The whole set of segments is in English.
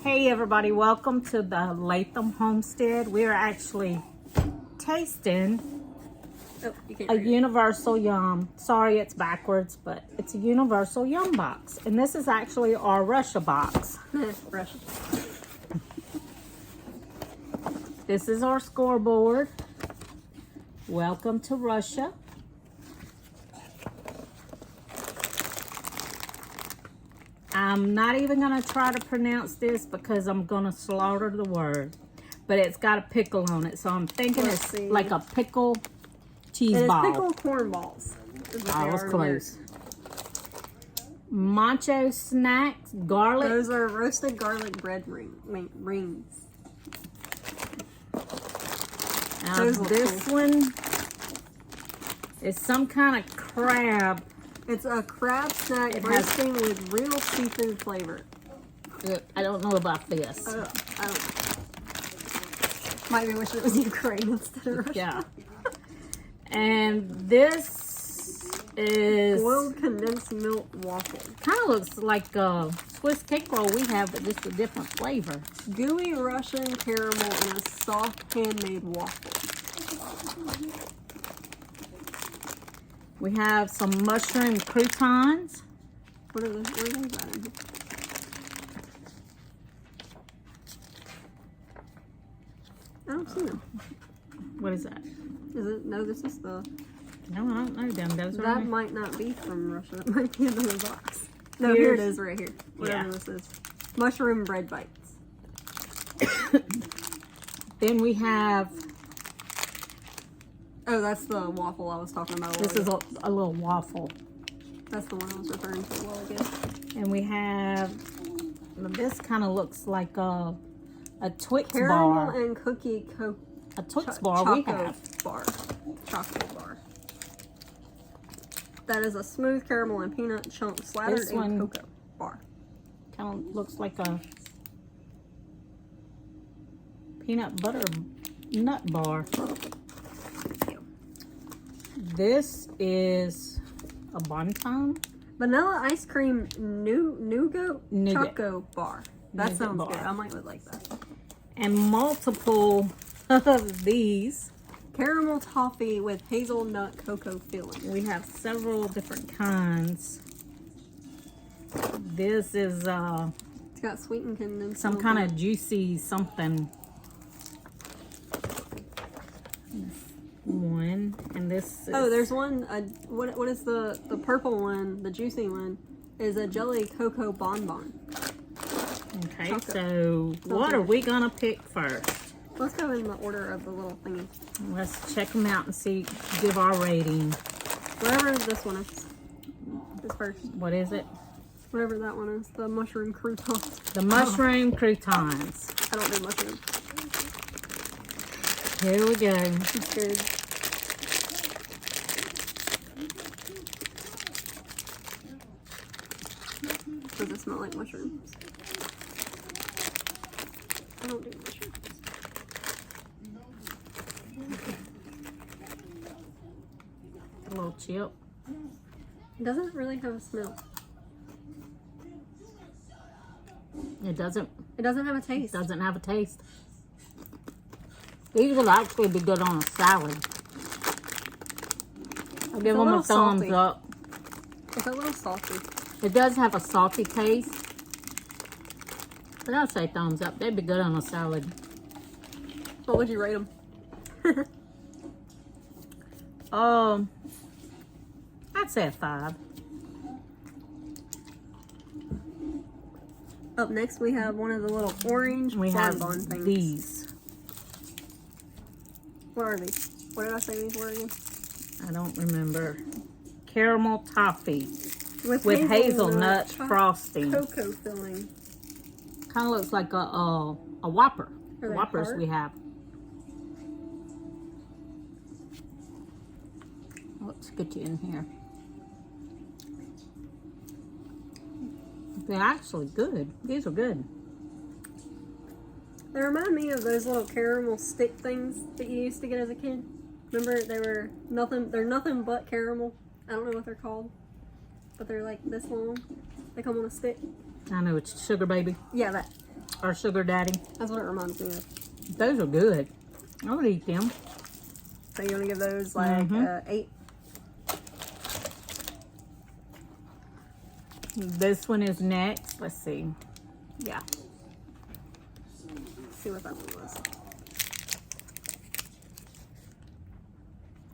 Hey everybody, welcome to the Latham Homestead. We are actually tasting a Universal Yum. Sorry it's backwards, but it's a Universal Yum box. And this is actually our Russia box. Russia. This is our scoreboard. Welcome to Russia. I'm not even going to try to pronounce this because I'm going to slaughter the word. But it's got a pickle on it. So I'm thinking it's like a pickle cheese ball. It's pickle corn balls. I was close. Macho Snacks garlic. Those are roasted garlic bread rings. Now this one is some kind of crab. It's a crab snack roasting with real seafood flavor. I don't know about this. I don't. Might be wishing it was Ukraine instead of Russia. Yeah. And this is boiled condensed milk waffle. Kind of looks like a Swiss cake roll we have, but just a different flavor. Gooey Russian caramel and a soft handmade waffle. We have some mushroom croutons. What are those? Where are those at in here? I don't see them. What is that? Is it? No, this is the. No, I don't know them. Those that are might not be from Russia. It might be another box. No, here it is right here. Whatever this is. Mushroom bread bites. Then we have. Oh, that's the waffle I was talking about. This is a little waffle. That's the one I was referring to a while ago. And we have. This kind of looks like a Twix caramel bar. And cookie a Twix bar we have. Chocolate bar. That is a smooth caramel and peanut chunk slathered in cocoa bar. Kind of looks like a peanut butter nut bar. This is a bonton. Vanilla ice cream nougat choco bar. That sounds good. I might like that. And multiple of these. Caramel toffee with hazelnut cocoa filling. We have several different kinds. This is it's got sweetened condensed some kind of juicy something. One, and this is, there's one. What is the purple one? The juicy one is a jelly cocoa bonbon. Okay, so what are we gonna pick first? Let's go in the order of the little thingy. Let's check them out and see. Give our rating. Whatever this one is first. What is it? Whatever that one is. The mushroom croutons. The mushroom croutons. I don't do mushrooms. Here we go. I'm scared. Does it smell like mushrooms? I don't do mushrooms. A little chip. It doesn't really have a smell. It doesn't. It doesn't have a taste. Doesn't have a taste. These will actually be good on a salad. I'll give them a thumbs up. It's a little salty. It does have a salty taste. But I'll say thumbs up. They'd be good on a salad. What would you rate them? I'd say a 5. Up next, we have one of the little orange bonbon things. These. What are these? What did I say these were again? I don't remember. Caramel toffee with hazelnut frosting. Cocoa filling. Kind of looks like a Whopper. Are they Whoppers hard? we have. Let's get you in here. They're actually good. These are good. They remind me of those little caramel stick things that you used to get as a kid. Remember, they're nothing but caramel. I don't know what they're called, but they're like this long. They come on a stick. I know, it's Sugar Baby. Yeah, that. Or Sugar Daddy. That's what it reminds me of. Those are good. I would eat them. So you want to give those like 8? This one is next. Let's see. Yeah. Let's see what that one was.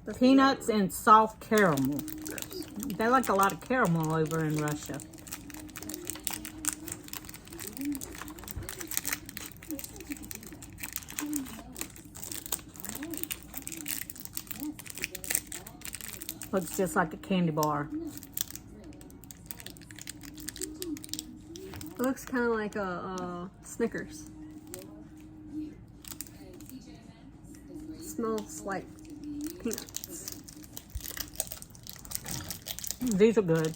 That's Peanuts and soft caramel. They like a lot of caramel over in Russia. Looks just like a candy bar. It looks kind of like a Snickers. Smells like peanuts. These are good.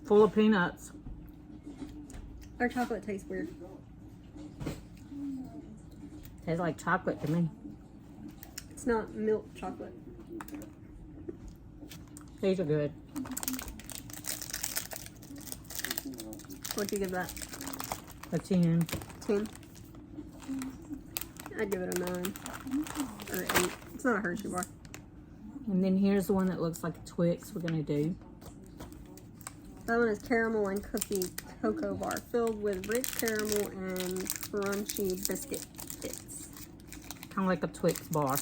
Full of peanuts. Our chocolate tastes weird. Tastes like chocolate to me. It's not milk chocolate. These are good. What'd you give that? A 10. 10? I'd give it a 9. Or 8. It's not a Hershey bar. And then here's the one that looks like a Twix we're going to do. That one is caramel and cookie cocoa bar filled with rich caramel and crunchy biscuit bits. Kind of like a Twix bar.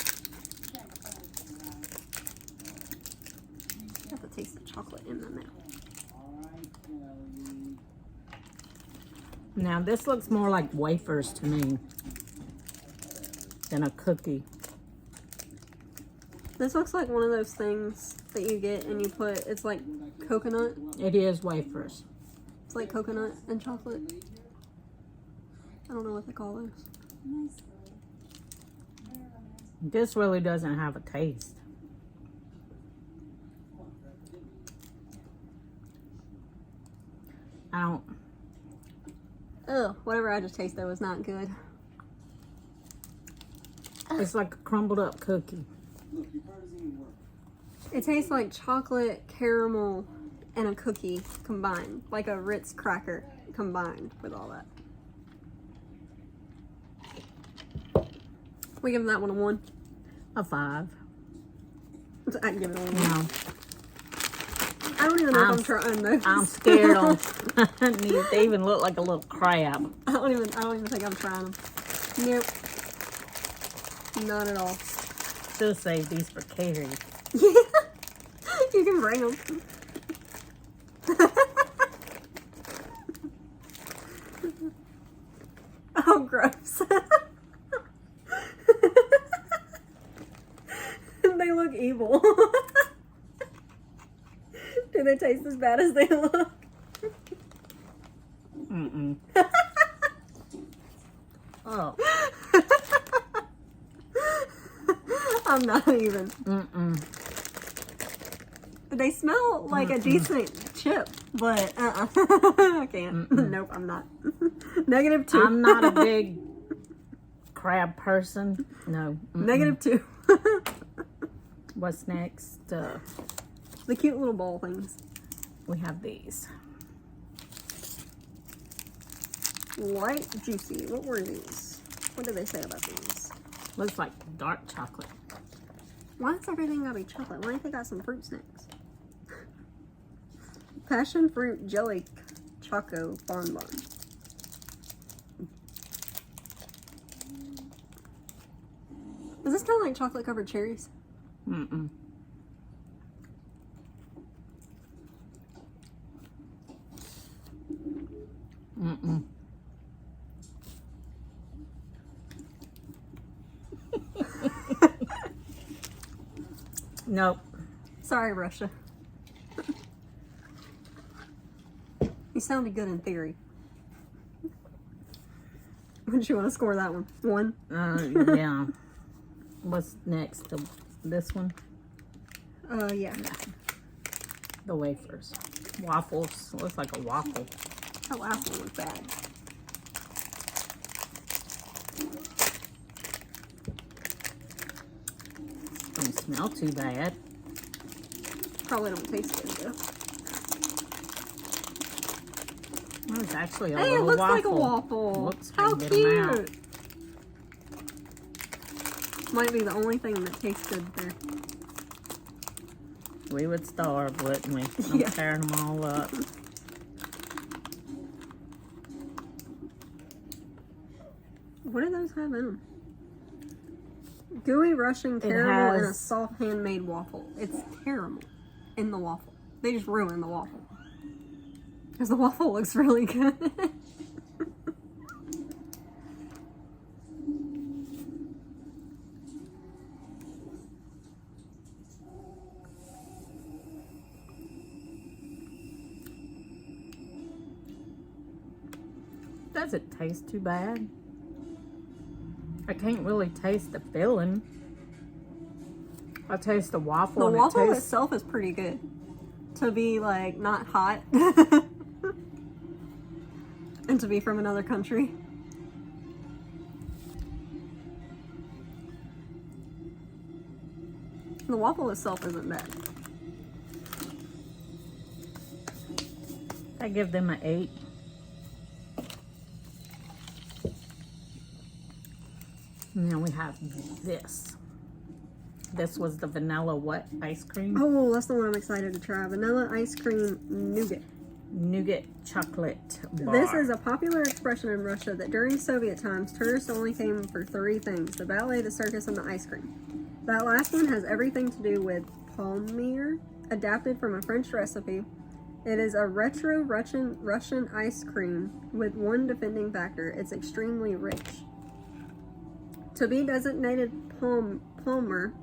You have to taste the chocolate in them now. Now this looks more like wafers to me than a cookie. This looks like one of those things that you get and you put, it's like coconut. It is wafers. It's like coconut and chocolate. I don't know what they call those. This really doesn't have a taste. I don't. Ugh, whatever I just tasted was not good. It's like a crumbled up cookie. It tastes like chocolate, caramel, and a cookie combined. Like a Ritz cracker combined with all that. We give that one a 1. A 5. I'd give it a 1. No, I don't even know if I'm trying those. I'm scared on these. They even look like a little crab. I don't even think I'm trying them. Nope. Not at all. Still save these for Carrie. You can bring them. Oh, gross. They look evil. Do they taste as bad as they look? Mm-mm. Oh. I'm not even. Mm-mm. They smell like a decent chip, but I can't. Nope, I'm not. -2. I'm not a big crab person. No. Mm-mm. -2. What's next? The cute little ball things. We have these. Light juicy. What were these? What did they say about these? Looks like dark chocolate. Why is everything gotta be chocolate? Why ain't they got some fruit snacks? Passion fruit jelly choco bonbon. Does this kind of like chocolate covered cherries? Mm-mm. Mm-mm. Nope. Sorry, Russia. You sounded good in theory. Would you want to score that one? 1? Yeah. What's next? This one? Yeah. The wafers. Waffles. Looks like a waffle. That last one was bad. Don't smell too bad. Probably don't taste good though. Oh, it's actually a Hey, it little looks waffle. like a waffle. Looks How pretty good amount. cute! Might be the only thing that tastes good there. We would starve, wouldn't we? I'm Yeah. tearing them all up. What do those have in them? Gooey Russian caramel and a has- soft handmade waffle. It's caramel in the waffle. They just ruined the waffle. Because the waffle looks really good. Doesn't taste too bad. I can't really taste the filling. I taste the waffle. The and waffle it tastes, itself is pretty good. To be like not hot. And to be from another country. The waffle itself isn't bad. I give them an 8. And then we have this. This was the vanilla what ice cream? Oh, that's the one I'm excited to try. Vanilla ice cream nougat. Nougat chocolate bar. This is a popular expression in Russia that during Soviet times, tourists only came for 3 things: the ballet, the circus, and the ice cream. That last one has everything to do with palmyre, adapted from a French recipe. It is a retro Russian ice cream with one defending factor: it's extremely rich. To be designated palmer,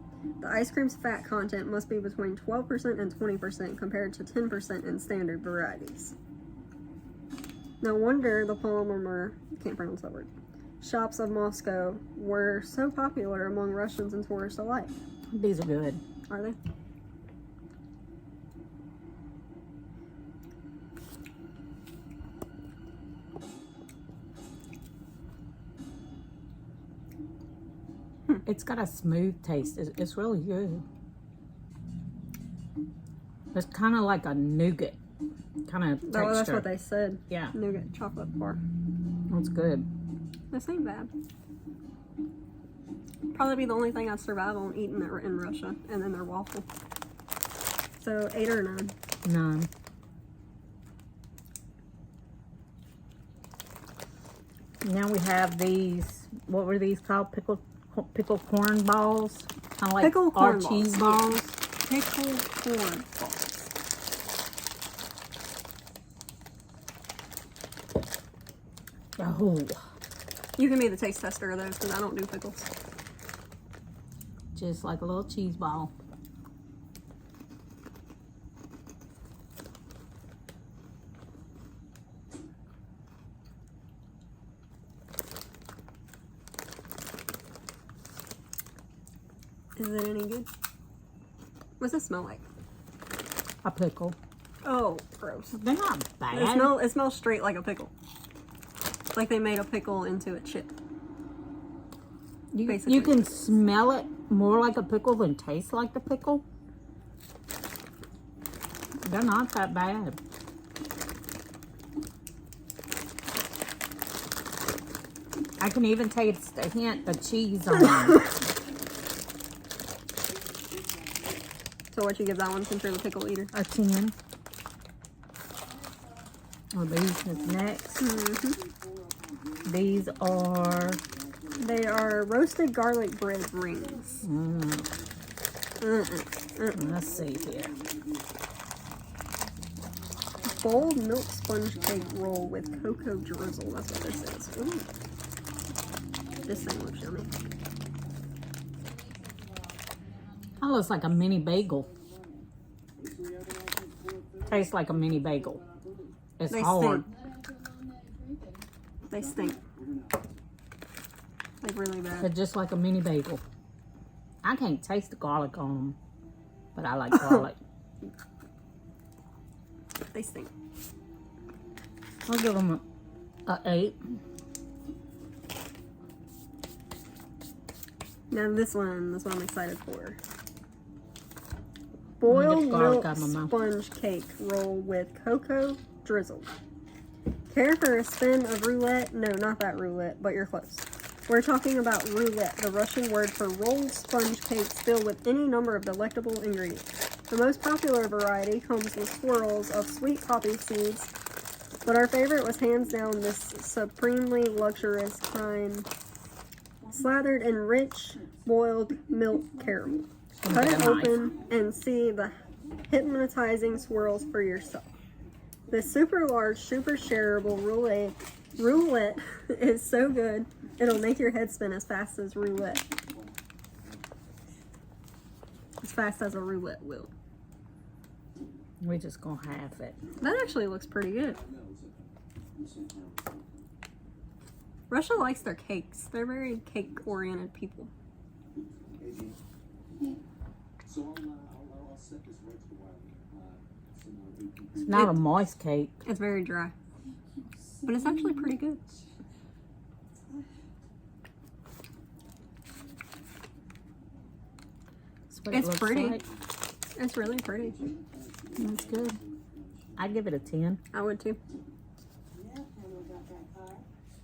the ice cream's fat content must be between 12% and 20% compared to 10% in standard varieties. No wonder the Palmer, can't pronounce that word, shops of Moscow were so popular among Russians and tourists alike. These are good. Are they? It's got a smooth taste. It's really good. It's kind of like a nougat kind of texture. Oh, that's what they said. Yeah, Nougat chocolate bar. that's good. This ain't bad. Probably be the only thing I'd survive on eating it in Russia, and then their waffle. So 8 or 9. None. Now we have these. What were these called? Pickle corn balls. Kind of like Pickle our corn cheese balls. balls. Pickle corn balls. Oh, You can be the taste tester of those because I don't do pickles. just like a little cheese ball. Is it any good? What's it smell like? A pickle. Oh, gross. They're not bad. It smells straight like a pickle. Like they made a pickle into a chip. basically. You can smell it more like a pickle than taste like the pickle. They're not that bad. I can even taste a hint of cheese on them. So what you give that one since you're the pickle eater? A 10. Oh, these is next. Mm-hmm. These are They are roasted garlic bread rings. let's see here. Bold milk sponge cake roll with cocoa drizzle. That's what this is. Ooh. This thing looks yummy. That looks like a mini bagel. Tastes like a mini bagel. It's They hard. They stink. Like really bad. They're just like a mini bagel. I can't taste the garlic on them, but I like garlic. They stink. I'll give them a 8. Now this one I'm excited for. Boiled Get garlic milk out of my mouth. sponge cake roll with cocoa drizzle. Care for a spin of roulette? No, not that roulette, but you're close. We're talking about roulette, the Russian word for rolled sponge cakes filled with any number of delectable ingredients. The most popular variety comes with swirls of sweet poppy seeds, but our favorite was hands down this supremely luxurious kind, slathered in rich boiled milk caramel. Cut it open and see the hypnotizing swirls for yourself. The super large, super shareable roulette is so good, it'll make your head spin as fast as roulette. As fast as a roulette will. We're just gonna have it. That actually looks pretty good. Russia likes their cakes. They're very cake-oriented people. It's not a moist cake. It's very dry. But it's actually pretty good. That's what It's it looks pretty. like. It's really pretty. That's good. I give it a 10. I would too.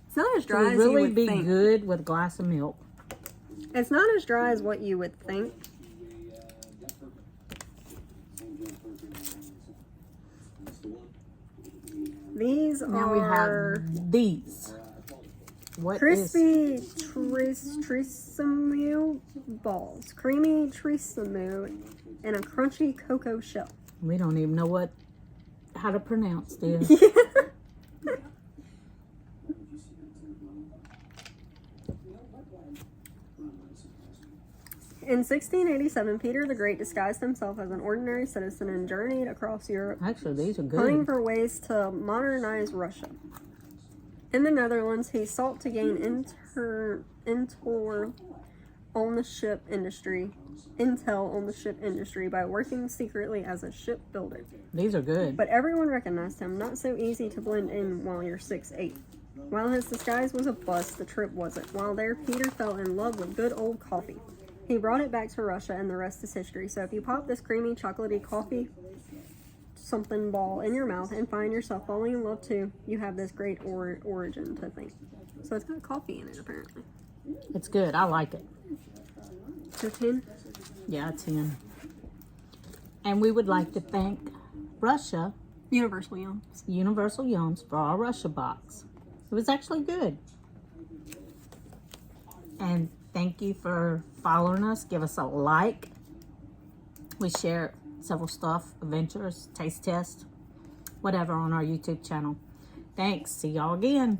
It's not as It dry would as you really would be think. good with a glass of milk. It's not as dry as what you would think. These Now we are have these. What crispy trisamu balls, creamy trisamu, and a crunchy cocoa shell. We don't even know how to pronounce this. In 1687, Peter the Great disguised himself as an ordinary citizen and journeyed across Europe, Actually, these are hunting good. for ways to modernize Russia. In the Netherlands, he sought to gain intel on the ship industry by working secretly as a shipbuilder. These are good. But everyone recognized him, not so easy to blend in while you're 6'8". While his disguise was a bust, the trip wasn't. While there, Peter fell in love with good old coffee. He brought it back to Russia, and the rest is history. So if you pop this creamy, chocolatey coffee something ball in your mouth and find yourself falling in love too, you have this great origin to think. So it's got coffee in it, apparently. It's good. I like it. So 10? Yeah, 10. And we would like to thank Russia, Universal Yums. Universal Yums, for our Russia box. It was actually good. And thank you for following us. Give us a like. We share several stuff, adventures, taste tests, whatever on our YouTube channel. Thanks. See y'all again.